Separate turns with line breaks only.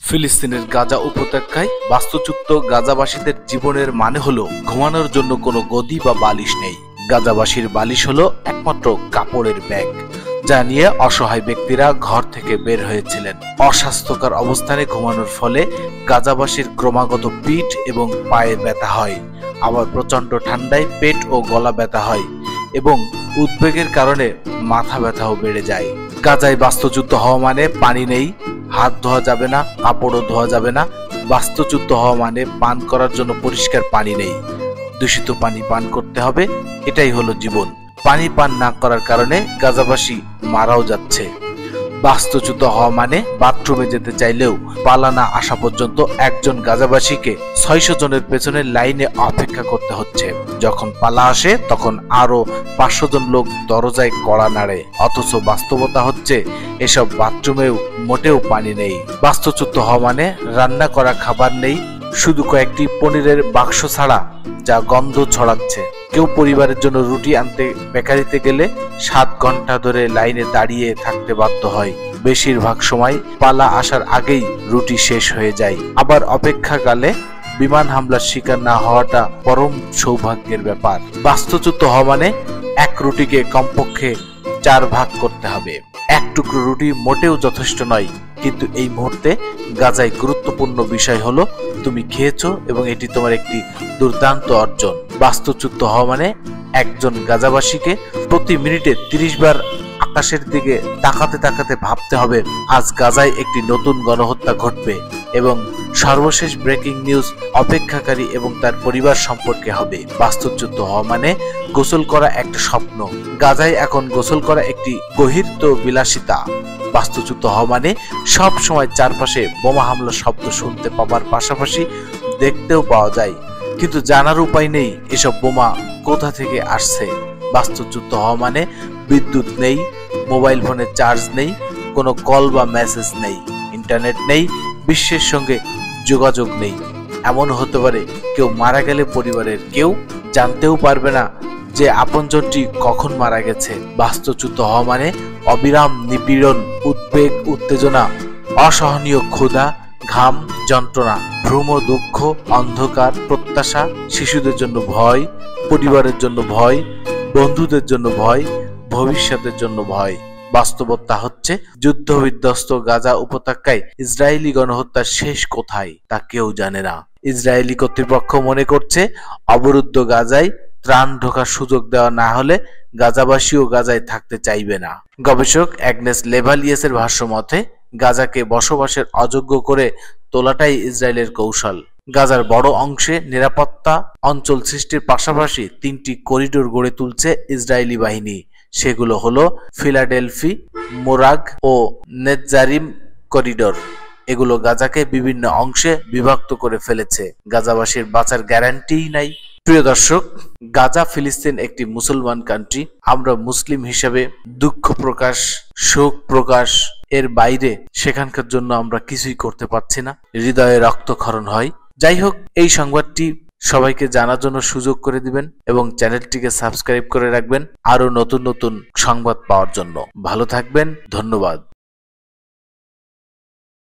ফিলিস্তিনের গাজা উপত্যকায় বাস্তুচ্যুত গাজাবাসীদের জীবনের মানে হলো ঘুমানোর জন্য কোনো গদি বা বালিশ নেই। গাজাবাসীর বালিশ হলো একমাত্র কাপড়ের ব্যাগ, যা নিয়ে অসহায় ব্যক্তিরা ঘর থেকে বের হয়েছিলেন। অস্বাস্থ্যকর অবস্থানে ঘুমানোর ফলে গাজাবাসীর ক্রমাগত পিঠ এবং পায়ে ব্যথা হয়, আবার প্রচন্ড ঠান্ডায় পেট ও গলা ব্যথা হয় এবং উদ্বেগের কারণে মাথা ব্যথাও বেড়ে যায়। গাজায় বাস্তুচ্যুত হওয়া মানে পানি নেই, হাত ধোয়া যাবে না, কাপড়ও ধোয়া যাবে না। বাস্তুচ্যুত হওয়া মানে পান করার জন্য পরিষ্কার পানি নেই, দূষিত পানি পান করতে হবে। এটাই হলো জীবন। পানি পান না করার কারণে গাজাবাসী মারাও যাচ্ছে। বাস্তুচ্যুত হওয়া মানে বাথরুমে যেতে চাইলেও পালা না আসা পর্যন্ত একজন গাজাবাসীকে 600 জনের পেছনে লাইনে অপেক্ষা করতে হচ্ছে। যখন পালা আসে তখন আরো 500 জন লোক দরজায় কড়া নাড়ে। অথচ বাস্তবতা হচ্ছে এসব বাথরুমেও মোটেও পানি নেই। বাস্তুচ্যুত হওয়া মানে রান্না করা খাবার নেই, শুধু কয়েকটি পনিরের বাক্স ছাড়া, যা গন্ধ ছড়াচ্ছে। কেউ পরিবারের জন্য রুটি আনতে বেকারিতে গেলে 7 ঘন্টা ধরে লাইনে দাঁড়িয়ে থাকতে বাধ্য হয়। বেশিরভাগ সময় পালা আসার আগেই রুটি শেষ হয়ে যায়। আবার অপেক্ষাকালে বিমান হামলার শিকার না হওয়াটা পরম সৌভাগ্যের ব্যাপার। বাস্তুচ্যুত হওয়া মানে এক রুটিকে কমপক্ষে 4 ভাগ করতে হবে। এক টুকরো রুটি মোটেও যথেষ্ট নয়, কিন্তু এই মুহূর্তে গাজায় গুরুত্বপূর্ণ বিষয় হলো তুমি খেয়েছো এবং এটি তোমার একটি দুর্দান্ত অর্জন। বাস্তুচ্যুত হওয়া মানে একজন গাজাবাসীকে প্রতি মিনিটে 30 বার আকাশের দিকে তাকাতে তাকাতে ভাবতে হবে আজ গাজায় একটি নতুন গণহত্যা ঘটবে, এবং সর্বশেষ ব্রেকিং নিউজ অপেক্ষাকারী এবং তার পরিবার সম্পর্কে হবে। বাস্তুচ্যুত হওয়া মানে গোসল করা একটা স্বপ্ন, গাজায় এখন গোসল করা একটি গহীরত বিলাসিতা। বাস্তুচ্যুত হওয়া মানে সব সময় চারপাশে বোমা হামলার শব্দ শুনতে পাওয়ার পাশাপাশি দেখতেও পাওয়া যায়, কিন্তু জানার উপায় নেই এসব বোমা কোথা থেকে আসছে। বাস্তুচ্যুত হওয়া মানে বিদ্যুৎ নেই, মোবাইল ফোনে চার্জ নেই, কোনো কল বা মেসেজ নেই, ইন্টারনেট নেই, বিশ্বের সঙ্গে যোগাযোগ নেই। এমন হতে পারে কেউ মারা গেলে পরিবারের কেউ জানতেও পারবে না যে আপনজনটি কখন মারা গেছে। বাস্তুচ্যুত হওয়া মানে অবিরাম নিপীড়ন, উদ্বেগ, উত্তেজনা, অসহনীয় ক্ষুধা, ঘাম, যন্ত্রণা, ভ্রম, দুঃখ, অন্ধকার, প্রত্যাশা, শিশুদের জন্য ভয়, পরিবারের জন্য ভয়, বন্ধুদের জন্য ভয়, ভবিষ্যতের জন্য ভয়। বাস্তবতা হচ্ছে যুদ্ধ বিধ্বস্ত গাজা উপত্যকায় ইসরায়েলি গণহত্যার শেষ কোথায় তা কেউ জানে না। ইসরায়েলি কর্তৃপক্ষ মনে করছে অবরুদ্ধ গাজায় ত্রাণ ঢোকার সুযোগ দেওয়া না হলে গাজাবাসীও গাজায় থাকতে চাইবে না। গবেষক অ্যাগনেস লেভালিয়েসের ভাষ্য মতে গাজাকে বসবাসের অযোগ্য করে তোলাটাই ইসরায়েলের কৌশল। গাজার বড় অংশে নিরাপত্তা অঞ্চল সৃষ্টির পাশাপাশি 3টি করিডোর গড়ে তুলছে ইসরায়েলি বাহিনী। সেগুলো হলো ফিলাডেলফি, মোরাগ ও নেতজারিম করিডোর। এগুলো গাজাকে বিভিন্ন অংশে বিভক্ত করে ফেলেছে। গাজাবাসীর বাঁচার গ্যারান্টিই নাই। প্রিয় দর্শক, গাজা ফিলিস্তিন একটি মুসলমান কান্ট্রি। আমরা মুসলিম হিসেবে দুঃখ প্রকাশ, শোক প্রকাশ এর বাইরে সেখানকার জন্য আমরা কিছুই করতে পারছি না। হৃদয়ে রক্তক্ষরণ হয়। যাই হোক, এই সংবাদটি সবাইকে জানার জন্য সুযোগ করে দিবেন এবং চ্যানেলটিকে সাবস্ক্রাইব করে রাখবেন আরো নতুন নতুন সংবাদ পাওয়ার জন্য। ভালো থাকবেন, ধন্যবাদ।